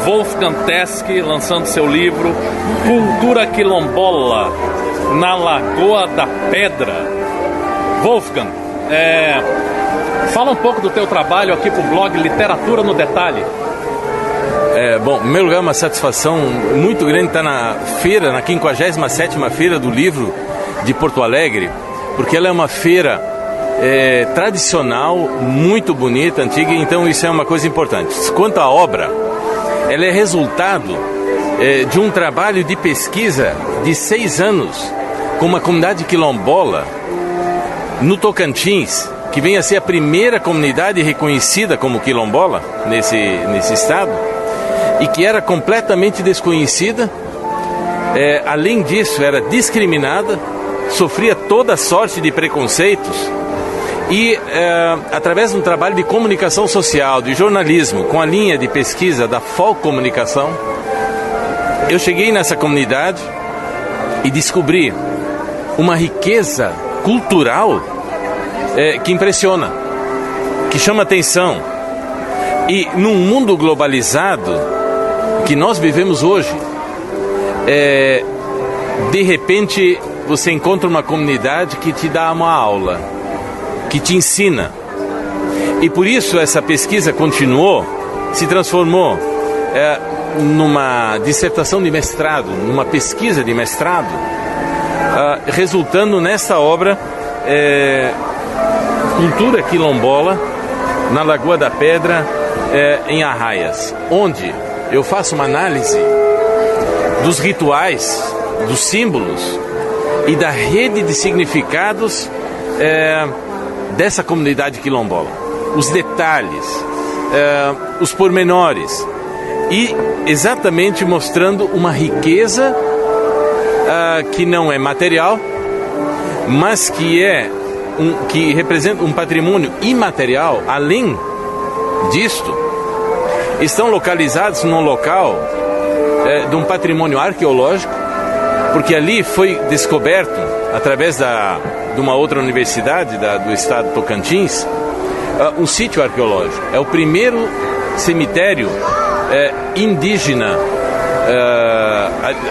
Wolfgang Tesk, lançando seu livro Cultura Quilombola na Lagoa da Pedra. Wolfgang, fala um pouco do teu trabalho aqui para o blog Literatura no Detalhe. Bom, em primeiro lugar, uma satisfação muito grande estar na feira, na 57ª Feira do Livro de Porto Alegre, porque ela é uma feira tradicional, muito bonita, antiga, então isso é uma coisa importante. Quanto à obra, ela é resultado de um trabalho de pesquisa de 6 anos com uma comunidade quilombola no Tocantins, que vem a ser a primeira comunidade reconhecida como quilombola nesse estado, e que era completamente desconhecida, além disso era discriminada, sofria toda sorte de preconceitos e através de um trabalho de comunicação social, de jornalismo, com a linha de pesquisa da FOL Comunicação, eu cheguei nessa comunidade e descobri uma riqueza cultural que impressiona, que chama atenção. E num mundo globalizado que nós vivemos hoje, de repente você encontra uma comunidade que te dá uma aula, que te ensina. E por isso essa pesquisa continuou, se transformou numa dissertação de mestrado, numa pesquisa de mestrado, resultando nesta obra Cultura Quilombola na Lagoa da Pedra, em Arraias, onde eu faço uma análise dos rituais, dos símbolos e da rede de significados dessa comunidade quilombola. Os detalhes, os pormenores e exatamente mostrando uma riqueza que não é material, mas que representa um patrimônio imaterial. Além disto, estão localizados num local de um patrimônio arqueológico, porque ali foi descoberto, através de uma outra universidade do estado de Tocantins, um sítio arqueológico. É o primeiro cemitério indígena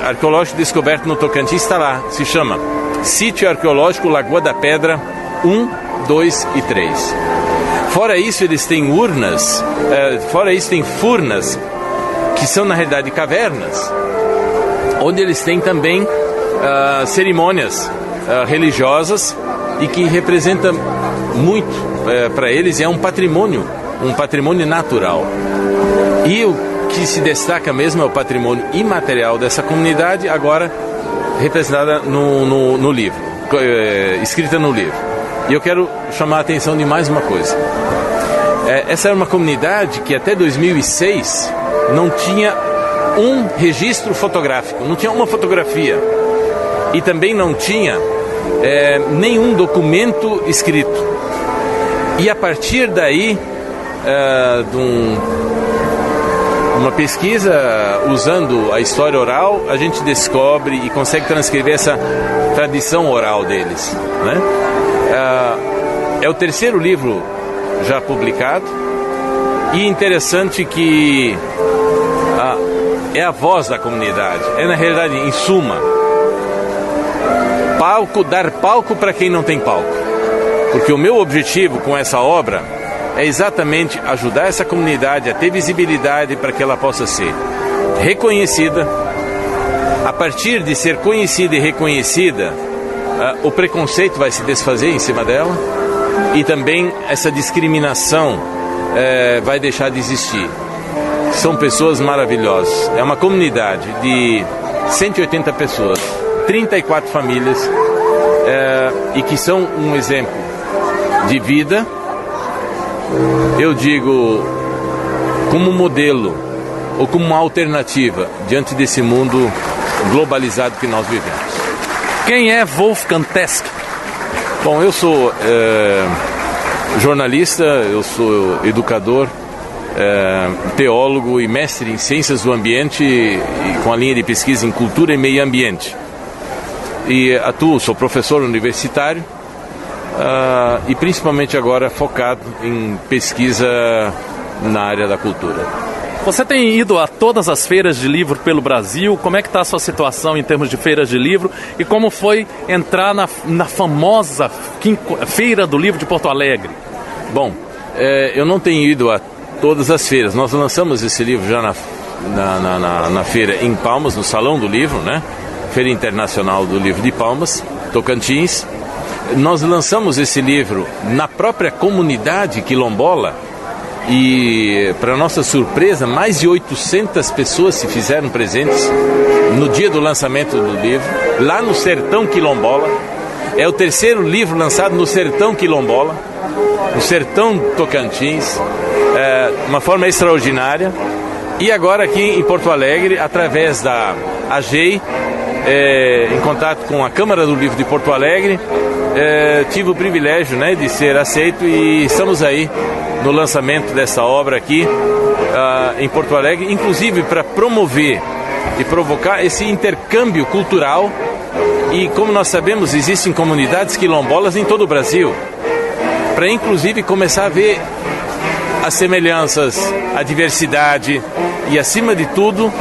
arqueológico descoberto no Tocantins, está lá, se chama Sítio Arqueológico Lagoa da Pedra 1, 2 e 3. Fora isso, eles têm urnas, fora isso tem furnas, que são na realidade cavernas, onde eles têm também cerimônias religiosas e que representa muito para eles, é um patrimônio natural. E o que se destaca mesmo é o patrimônio imaterial dessa comunidade, agora representada no livro, escrita no livro. E eu quero chamar a atenção de mais uma coisa. Essa era uma comunidade que até 2006 não tinha um registro fotográfico, não tinha uma fotografia. E também não tinha nenhum documento escrito. E a partir daí, uma pesquisa usando a história oral, a gente descobre e consegue transcrever essa tradição oral deles, né? É o terceiro livro já publicado, e interessante que é a voz da comunidade, na realidade, em suma, dar palco para quem não tem palco, porque o meu objetivo com essa obra é exatamente ajudar essa comunidade a ter visibilidade para que ela possa ser reconhecida. A partir de ser conhecida e reconhecida, o preconceito vai se desfazer em cima dela, e também essa discriminação vai deixar de existir. São pessoas maravilhosas. É uma comunidade de 180 pessoas, 34 famílias, e que são um exemplo de vida, eu digo, como modelo ou como uma alternativa diante desse mundo globalizado que nós vivemos. Quem é Wolfgang Tesk? Bom, eu sou jornalista, eu sou educador, teólogo e mestre em ciências do ambiente, e com a linha de pesquisa em cultura e meio ambiente. E sou professor universitário, e principalmente agora focado em pesquisa na área da cultura. Você tem ido a todas as feiras de livro pelo Brasil? Como é que está a sua situação em termos de feiras de livro? E como foi entrar na famosa Feira do Livro de Porto Alegre? Bom, eu não tenho ido a todas as feiras. Nós lançamos esse livro já na feira em Palmas, no Salão do Livro, né? Feira Internacional do Livro de Palmas, Tocantins. Nós lançamos esse livro na própria comunidade quilombola. E, para nossa surpresa, mais de 800 pessoas se fizeram presentes no dia do lançamento do livro, lá no Sertão Quilombola. É o terceiro livro lançado no Sertão Quilombola, no Sertão Tocantins, uma forma extraordinária. E agora aqui em Porto Alegre, através da AGEI, em contato com a Câmara do Livro de Porto Alegre, tive o privilégio, né, de ser aceito e estamos aí no lançamento dessa obra aqui em Porto Alegre, inclusive para promover e provocar esse intercâmbio cultural. E como nós sabemos, existem comunidades quilombolas em todo o Brasil, para inclusive começar a ver as semelhanças, a diversidade e, acima de tudo,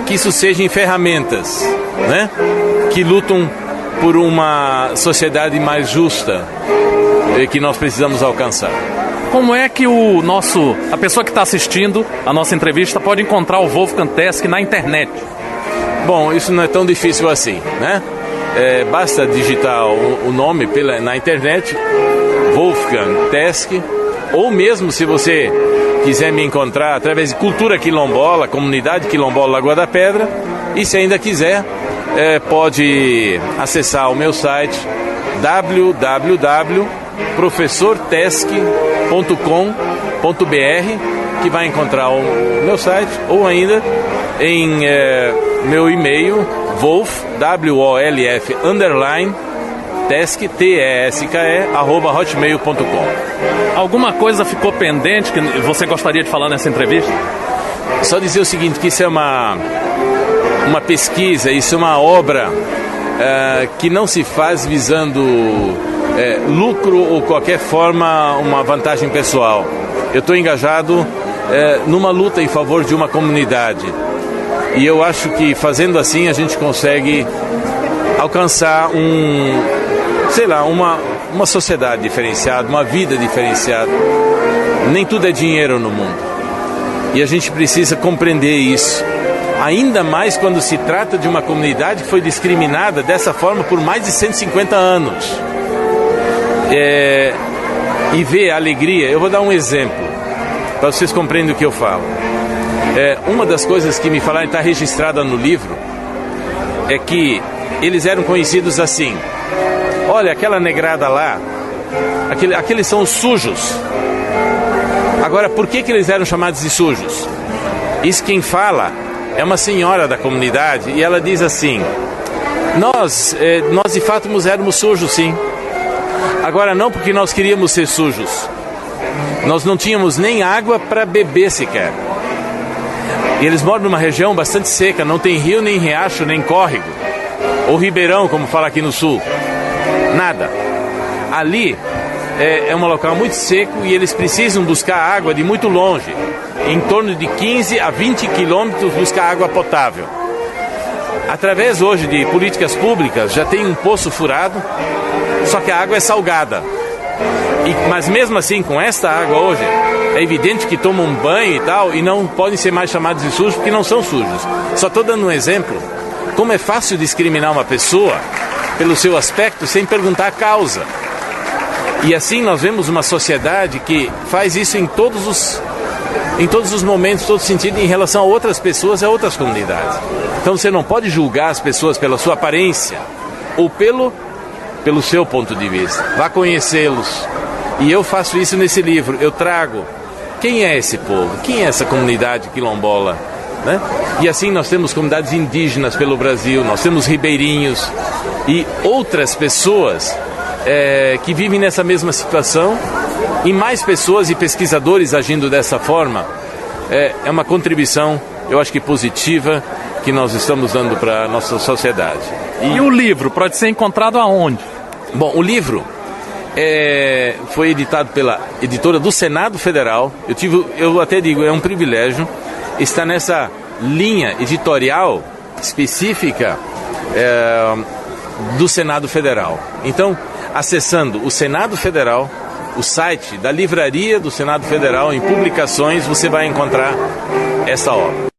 que isso sejam ferramentas, né, que lutam por uma sociedade mais justa que nós precisamos alcançar. Como é que a pessoa que está assistindo a nossa entrevista pode encontrar o Wolfgang Teske na internet? Bom, isso não é tão difícil assim, né? Basta digitar o nome na internet, Wolfgang Teske, ou mesmo se você quiser me encontrar através de Cultura Quilombola, Comunidade Quilombola Lagoa da Pedra, e se ainda quiser, pode acessar o meu site www.professorteske.com.br, que vai encontrar o meu site, ou ainda em meu e-mail, Wolf, WOLF, Teske, TESKE, @hotmail.com. Alguma coisa ficou pendente que você gostaria de falar nessa entrevista? Só dizer o seguinte, que isso é uma pesquisa, isso é uma obra que não se faz visando lucro ou qualquer forma uma vantagem pessoal. Eu estou engajado numa luta em favor de uma comunidade. E eu acho que fazendo assim a gente consegue alcançar uma sociedade diferenciada, uma vida diferenciada. Nem tudo é dinheiro no mundo. E a gente precisa compreender isso. Ainda mais quando se trata de uma comunidade que foi discriminada dessa forma por mais de 150 anos. E ver a alegria. Eu vou dar um exemplo, para vocês compreenderem o que eu falo. Uma das coisas que me falaram, está registrada no livro, é que eles eram conhecidos assim: olha, aquela negrada lá, aqueles são os sujos. Agora, por que eles eram chamados de sujos? Isso quem fala é uma senhora da comunidade, e ela diz assim: nós de fato éramos sujos, sim. Agora não porque nós queríamos ser sujos. Nós não tínhamos nem água para beber sequer. E eles moram numa região bastante seca, não tem rio, nem riacho, nem córrego. Ou ribeirão, como fala aqui no sul. Nada. Ali é um local muito seco e eles precisam buscar água de muito longe. Em torno de 15 a 20 quilômetros buscar água potável. Através hoje de políticas públicas, já tem um poço furado, só que a água é salgada. Mas mesmo assim, com esta água hoje, é evidente que tomam banho e tal, e não podem ser mais chamados de sujos, porque não são sujos. Só estou dando um exemplo, como é fácil discriminar uma pessoa pelo seu aspecto sem perguntar a causa. E assim nós vemos uma sociedade que faz isso em todos os momentos, todo sentido, em relação a outras pessoas e a outras comunidades. Então você não pode julgar as pessoas pela sua aparência ou pelo seu ponto de vista. Vá conhecê-los. E eu faço isso nesse livro. Eu trago quem é esse povo, quem é essa comunidade quilombola, né? E assim nós temos comunidades indígenas pelo Brasil, nós temos ribeirinhos e outras pessoas que vivem nessa mesma situação, e mais pessoas e pesquisadores agindo dessa forma. É uma contribuição, eu acho que positiva, que nós estamos dando para a nossa sociedade. E o livro pode ser encontrado aonde? Bom, o livro foi editado pela editora do Senado Federal. Eu até digo, é um privilégio. está nessa linha editorial específica do Senado Federal. Então, acessando o Senado Federal, o site da Livraria do Senado Federal, em publicações, você vai encontrar essa obra.